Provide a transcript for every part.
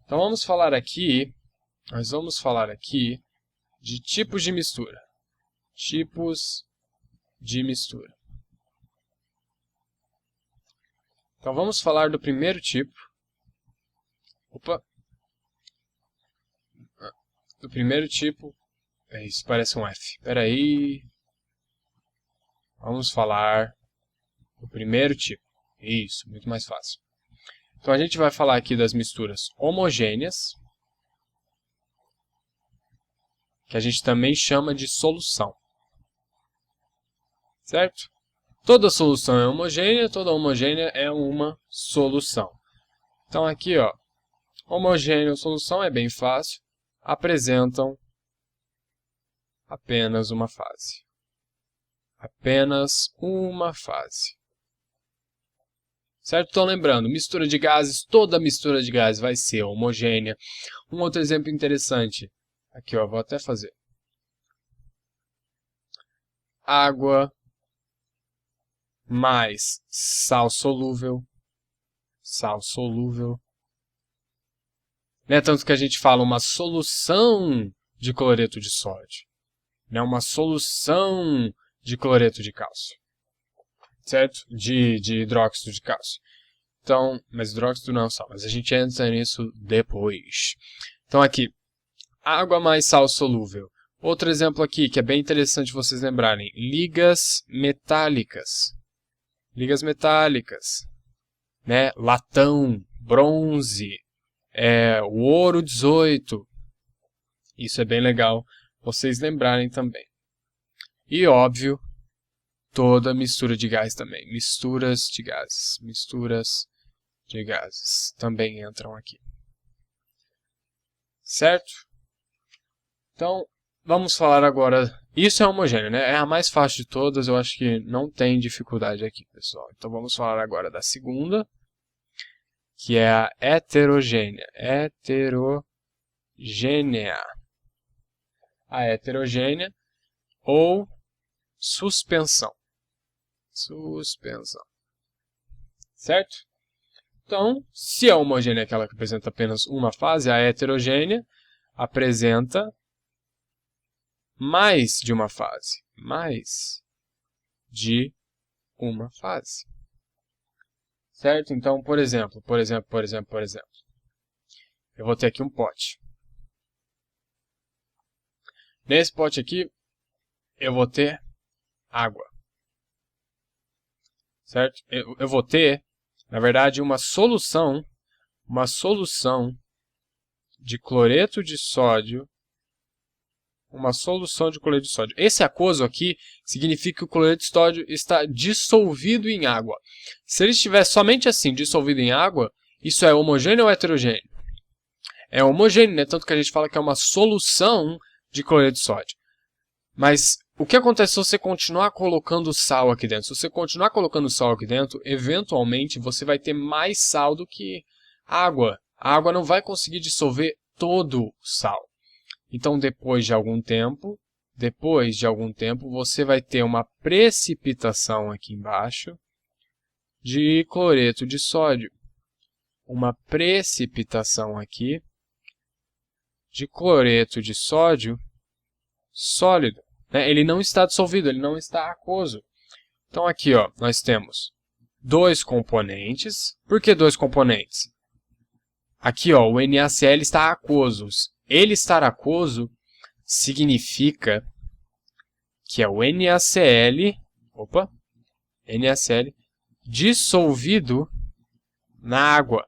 Então nós vamos falar aqui de tipos de mistura. Tipos de mistura. Então vamos falar do primeiro tipo. Do primeiro tipo. Isso parece um F. Espera aí. Vamos falar do primeiro tipo. Isso, muito mais fácil. Então a gente vai falar aqui das misturas homogêneas, que a gente também chama de solução. Certo? Toda solução é homogênea, toda homogênea é uma solução. Então aqui, ó, homogêneo e solução é bem fácil, apresentam apenas uma fase. Apenas uma fase. Certo? Então lembrando, mistura de gases, toda mistura de gases vai ser homogênea. Um outro exemplo interessante, aqui ó, vou até fazer. Água mais sal solúvel. Sal solúvel. Não é tanto que a gente fala uma solução de cloreto de sódio. Não é uma solução de cloreto de cálcio. Certo? De hidróxido de cálcio. Então, mas hidróxido não é sal, mas a gente entra nisso depois. Então aqui, água mais sal solúvel. Outro exemplo aqui, que é bem interessante vocês lembrarem. Ligas metálicas. Ligas metálicas. Né? Latão, bronze, o ouro 18. Isso é bem legal vocês lembrarem também. E óbvio, toda mistura de gás também. Misturas de gases. Misturas de gases também entram aqui. Certo? Então, vamos falar agora. Isso é homogêneo, né? É a mais fácil de todas. Eu acho que não tem dificuldade aqui, pessoal. Então, vamos falar agora da segunda, que é a heterogênea. Heterogênea. A heterogênea ou suspensão. Suspensão. Certo? Então, se a homogênea é aquela que apresenta apenas uma fase, a heterogênea apresenta mais de uma fase. Mais de uma fase. Certo? Então, por exemplo. Eu vou ter aqui um pote. Nesse pote aqui, eu vou ter água. Certo? Eu vou ter, na verdade, uma solução de cloreto de sódio. Uma solução de cloreto de sódio. Esse aquoso aqui significa que o cloreto de sódio está dissolvido em água. Se ele estiver somente assim, dissolvido em água, isso é homogêneo ou heterogêneo? É homogêneo, né? Tanto que a gente fala que é uma solução de cloreto de sódio. Mas o que acontece se você continuar colocando sal aqui dentro? Se você continuar colocando sal aqui dentro, eventualmente você vai ter mais sal do que água. A água não vai conseguir dissolver todo o sal. Então, depois de algum tempo, você vai ter uma precipitação aqui embaixo de cloreto de sódio. Uma precipitação aqui de cloreto de sódio sólido. Né? Ele não está dissolvido, ele não está aquoso. Então, aqui ó, nós temos dois componentes. Por que dois componentes? Aqui ó, o NaCl está aquoso. Ele estar aquoso significa que é o NaCl dissolvido na água.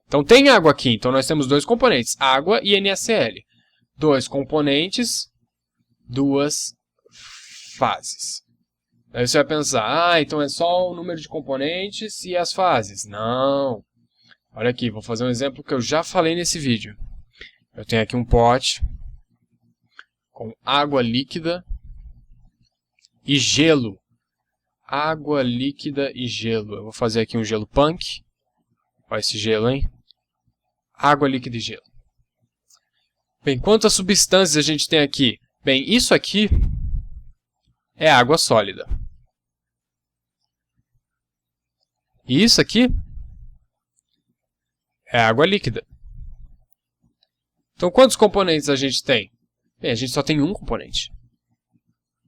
Então tem água aqui, então nós temos dois componentes, água e NaCl. Dois componentes, duas fases. Aí você vai pensar, então é só o número de componentes e as fases. Não. Olha aqui, vou fazer um exemplo que eu já falei nesse vídeo. Eu tenho aqui um pote com água líquida e gelo. Água líquida e gelo. Eu vou fazer aqui um gelo punk. Olha esse gelo, hein? Água líquida e gelo. Bem, quantas substâncias a gente tem aqui? Bem, isso aqui é água sólida. E isso aqui É água líquida. Então, quantos componentes a gente tem? Bem, a gente só tem um componente.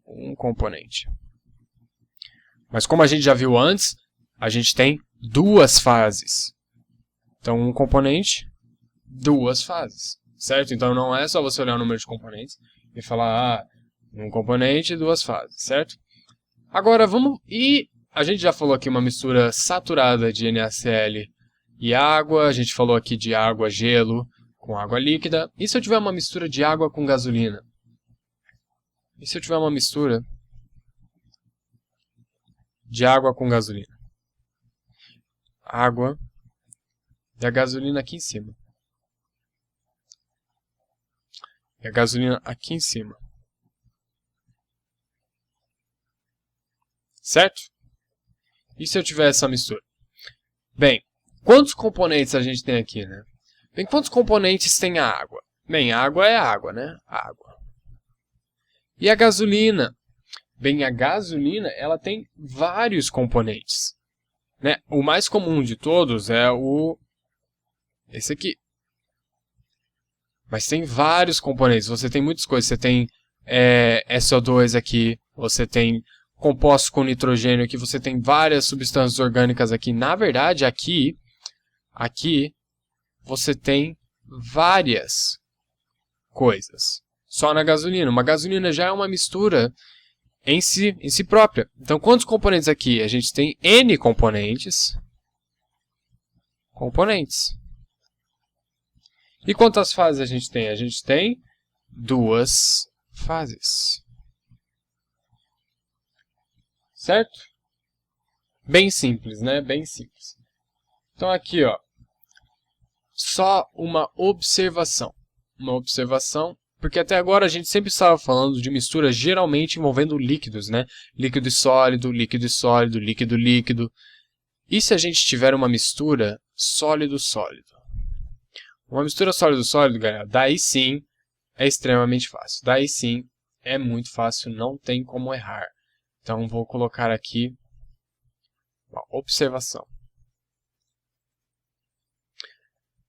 Um componente. Mas como a gente já viu antes, a gente tem duas fases. Então, um componente, duas fases. Certo? Então, não é só você olhar o número de componentes e falar, um componente, duas fases. Certo? Agora, vamos... E a gente já falou aqui uma mistura saturada de NaCl e água. A gente falou aqui de água, gelo com água líquida. E se eu tiver uma mistura de água com gasolina? E se eu tiver uma mistura de água com gasolina? Água e a gasolina aqui em cima. E a gasolina aqui em cima. Certo? E se eu tiver essa mistura? Bem, quantos componentes a gente tem aqui, né? Bem, quantos componentes tem a água? Bem, a água é água, né? Água. E a gasolina? Bem, a gasolina, ela tem vários componentes. Né? O mais comum de todos é esse aqui. Mas tem vários componentes. Você tem muitas coisas. Você tem SO2 aqui. Você tem compostos com nitrogênio aqui. Você tem várias substâncias orgânicas aqui. Na verdade, aqui você tem várias coisas. Só na gasolina. Uma gasolina já é uma mistura em si própria. Então, quantos componentes aqui? A gente tem N componentes. E quantas fases a gente tem? A gente tem duas fases. Certo? Bem simples, né? Bem simples. Então, aqui, ó, só uma observação. Uma observação, porque até agora a gente sempre estava falando de mistura geralmente envolvendo líquidos, né? Líquido e sólido, líquido e sólido, líquido e líquido. E se a gente tiver uma mistura sólido-sólido? Uma mistura sólido-sólido, galera, daí sim é extremamente fácil. Daí sim é muito fácil, não tem como errar. Então vou colocar aqui uma observação.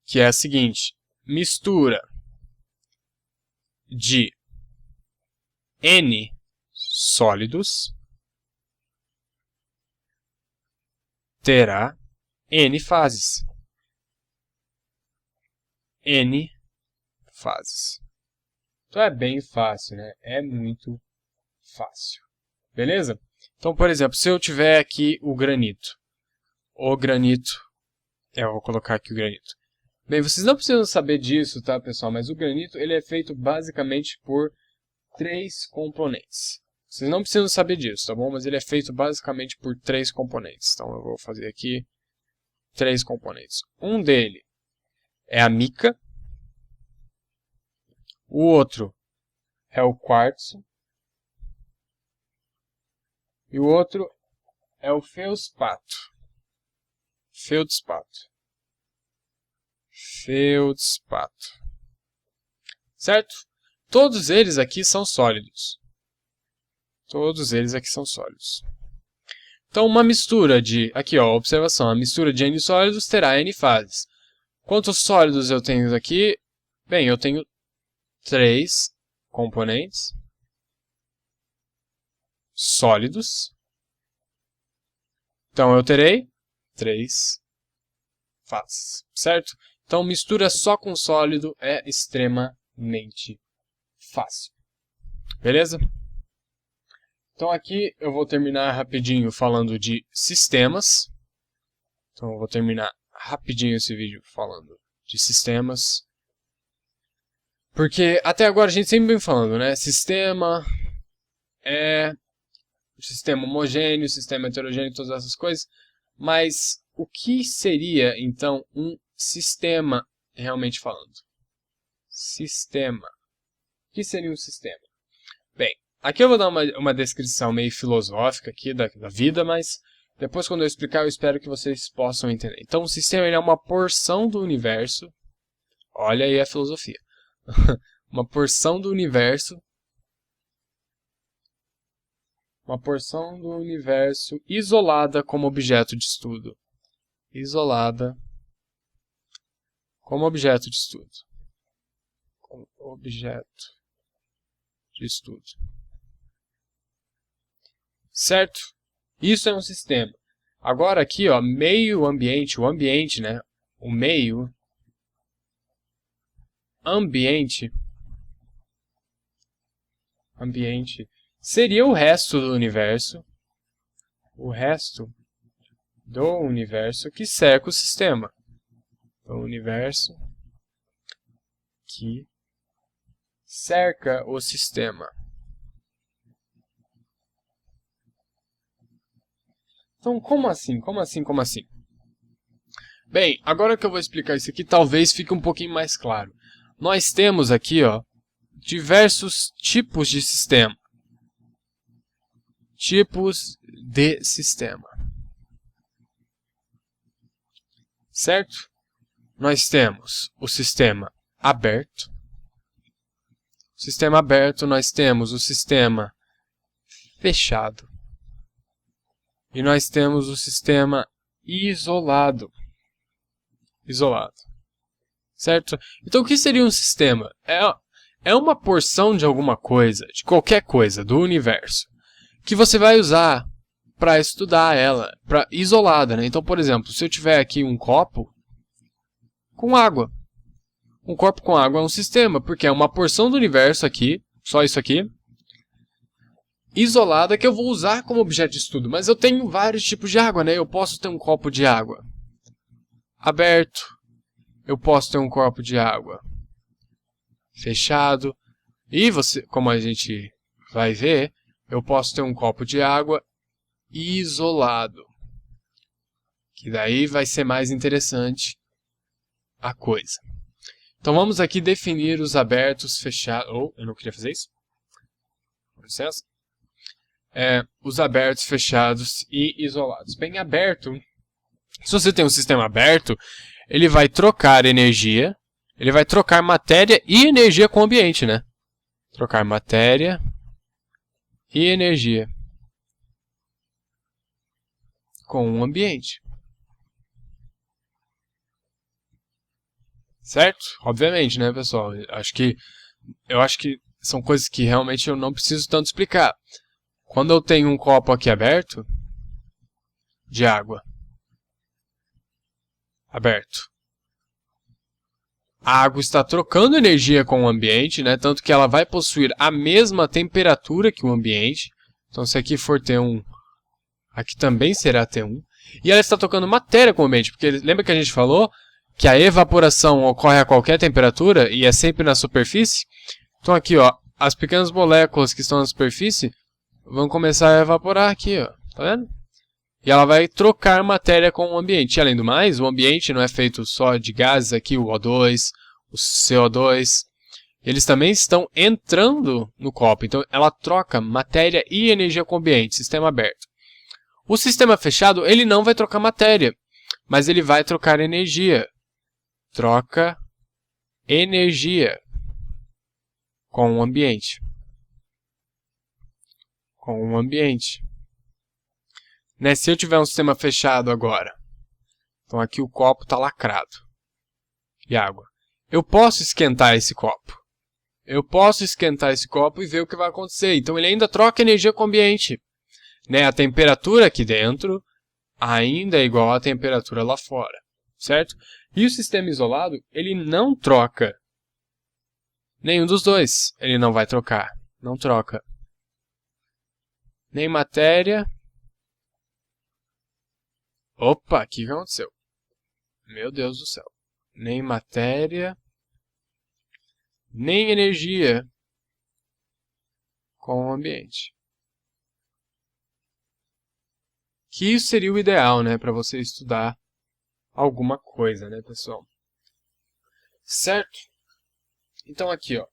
Que é a seguinte: mistura de N sólidos terá N fases. N fases. Então é bem fácil, né? É muito fácil. Beleza? Então, por exemplo, se eu tiver aqui o granito. Eu vou colocar aqui o granito. Bem, vocês não precisam saber disso, tá, pessoal? Mas o granito ele é feito basicamente por 3 componentes. Vocês não precisam saber disso, tá bom? Mas ele é feito basicamente por 3 componentes. Então eu vou fazer aqui 3 componentes. Um dele é a mica. O outro é o quartzo. E o outro é o feldspato. Certo? Todos eles aqui são sólidos. Então, uma mistura de... Aqui, ó, observação. A mistura de N sólidos terá N fases. Quantos sólidos eu tenho aqui? Bem, eu tenho 3 componentes sólidos. Então, eu terei 3 fases, certo? Então, mistura só com sólido é extremamente fácil. Beleza? Então, aqui eu vou terminar rapidinho falando de sistemas. Então, eu vou terminar rapidinho esse vídeo falando de sistemas. Porque até agora a gente sempre vem falando, né? Sistema é sistema homogêneo, sistema heterogêneo, todas essas coisas. Mas o que seria, então, um sistema, realmente falando? Sistema. O que seria um sistema? Bem, aqui eu vou dar uma descrição meio filosófica aqui da vida, mas depois quando eu explicar eu espero que vocês possam entender. Então, o sistema ele é uma porção do universo. Olha aí a filosofia. Uma porção do universo isolada como objeto de estudo. Isolada como objeto de estudo. Como objeto de estudo. Certo? Isso é um sistema. Agora aqui, ó, meio ambiente, o ambiente, né? O meio ambiente seria o resto do universo. O resto do universo que cerca o sistema. O universo que cerca o sistema. Então, como assim? Como assim? Como assim? Bem, agora que eu vou explicar isso aqui, talvez fique um pouquinho mais claro. Nós temos aqui, ó, diversos tipos de sistema. Tipos de sistema. Certo? Nós temos o sistema aberto. Sistema aberto, nós temos o sistema fechado. E nós temos o sistema isolado. Isolado. Certo? Então, o que seria um sistema? É uma porção de alguma coisa, de qualquer coisa do universo, que você vai usar para estudar ela, isolada, né? Então, por exemplo, se eu tiver aqui um copo com água. Um copo com água é um sistema, porque é uma porção do universo aqui, só isso aqui, isolada, que eu vou usar como objeto de estudo. Mas eu tenho vários tipos de água, né? Eu posso ter um copo de água aberto, eu posso ter um copo de água fechado, e você, como a gente vai ver, eu posso ter um copo de água isolado, que daí vai ser mais interessante a coisa. Então vamos aqui definir os abertos, fechados... eu não queria fazer isso. Com licença. Os abertos, fechados e isolados. Bem, aberto, se você tem um sistema aberto, ele vai trocar energia, ele vai trocar matéria e energia com o ambiente, né? Trocar matéria e energia com o ambiente. Certo? Obviamente, né, pessoal? Eu acho que são coisas que realmente eu não preciso tanto explicar. Quando eu tenho um copo aqui aberto, de água, aberto, a água está trocando energia com o ambiente, né? Tanto que ela vai possuir a mesma temperatura que o ambiente. Então, se aqui for T1, aqui também será T1. E ela está trocando matéria com o ambiente, porque lembra que a gente falou que a evaporação ocorre a qualquer temperatura e é sempre na superfície? Então aqui, ó, as pequenas moléculas que estão na superfície vão começar a evaporar aqui, ó. Tá vendo? E ela vai trocar matéria com o ambiente. E, além do mais, o ambiente não é feito só de gases aqui, o O2, o CO2. Eles também estão entrando no copo. Então, ela troca matéria e energia com o ambiente, sistema aberto. O sistema fechado, ele não vai trocar matéria, mas ele vai trocar energia. Troca energia com o ambiente. Com o ambiente. Né? Se eu tiver um sistema fechado agora, então aqui o copo está lacrado de água. Eu posso esquentar esse copo. Eu posso esquentar esse copo e ver o que vai acontecer. Então ele ainda troca energia com o ambiente. Né? A temperatura aqui dentro ainda é igual à temperatura lá fora. Certo? E o sistema isolado, ele não troca nenhum dos dois. Ele não vai trocar. Não troca nem matéria. Opa, o que aconteceu? Meu Deus do céu. Nem matéria, nem energia com o ambiente. Que isso seria o ideal, né, para você estudar alguma coisa, né, pessoal? Certo? Então aqui, ó,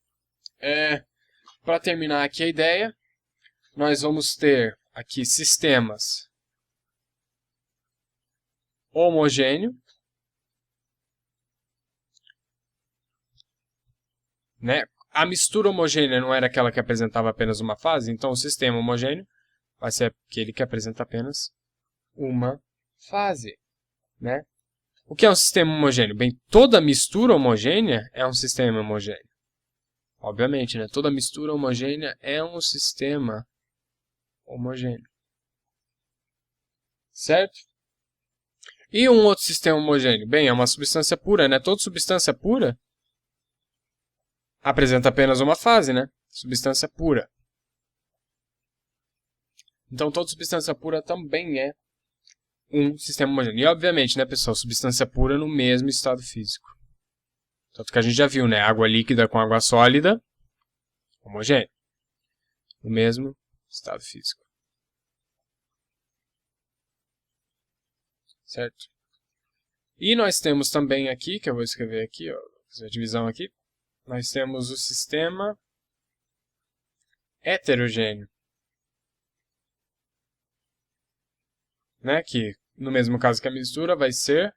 para terminar aqui a ideia, nós vamos ter aqui sistemas homogêneo, né? A mistura homogênea não era aquela que apresentava apenas uma fase, então o sistema homogêneo vai ser aquele que apresenta apenas uma fase, né? O que é um sistema homogêneo? Bem, toda mistura homogênea é um sistema homogêneo. Obviamente, né? Toda mistura homogênea é um sistema homogêneo. Certo? E um outro sistema homogêneo? Bem, é uma substância pura, né? Toda substância pura apresenta apenas uma fase, né? Substância pura. Então, toda substância pura também é um sistema homogêneo. E, obviamente, né, pessoal, substância pura no mesmo estado físico. Tanto que a gente já viu, né? Água líquida com água sólida, homogêneo. No mesmo estado físico. Certo? E nós temos também aqui, que eu vou escrever aqui, ó, fazer a divisão aqui, nós temos o sistema heterogêneo. Né? Que, no mesmo caso que a mistura, vai ser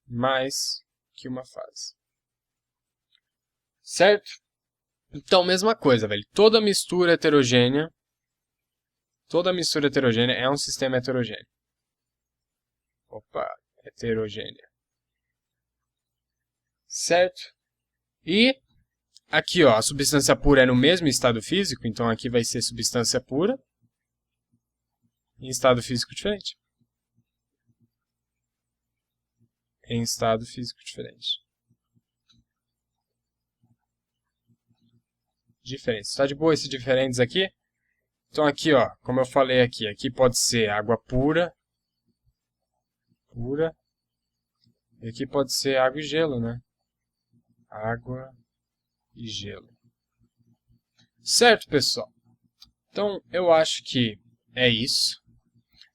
mais que uma fase. Certo? Então, mesma coisa, velho. Toda mistura heterogênea é um sistema heterogêneo. Opa, heterogênea. Certo? E aqui, ó, a substância pura é no mesmo estado físico, então aqui vai ser substância pura em estado físico diferente. Em estado físico diferente. Diferentes. Tá de boa esses diferentes aqui? Então aqui, ó, como eu falei aqui pode ser água pura. E aqui pode ser água e gelo, né? Água e gelo. Certo, pessoal? Então, eu acho que é isso.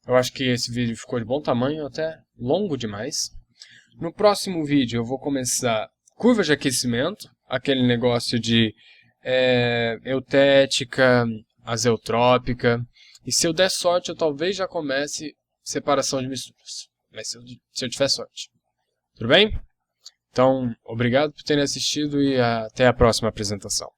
Eu acho que esse vídeo ficou de bom tamanho, até longo demais. No próximo vídeo eu vou começar curva de aquecimento, aquele negócio de eutética, azeotrópica. E se eu der sorte, eu talvez já comece separação de misturas. Mas se eu tiver sorte. Tudo bem? Então, obrigado por terem assistido e até a próxima apresentação.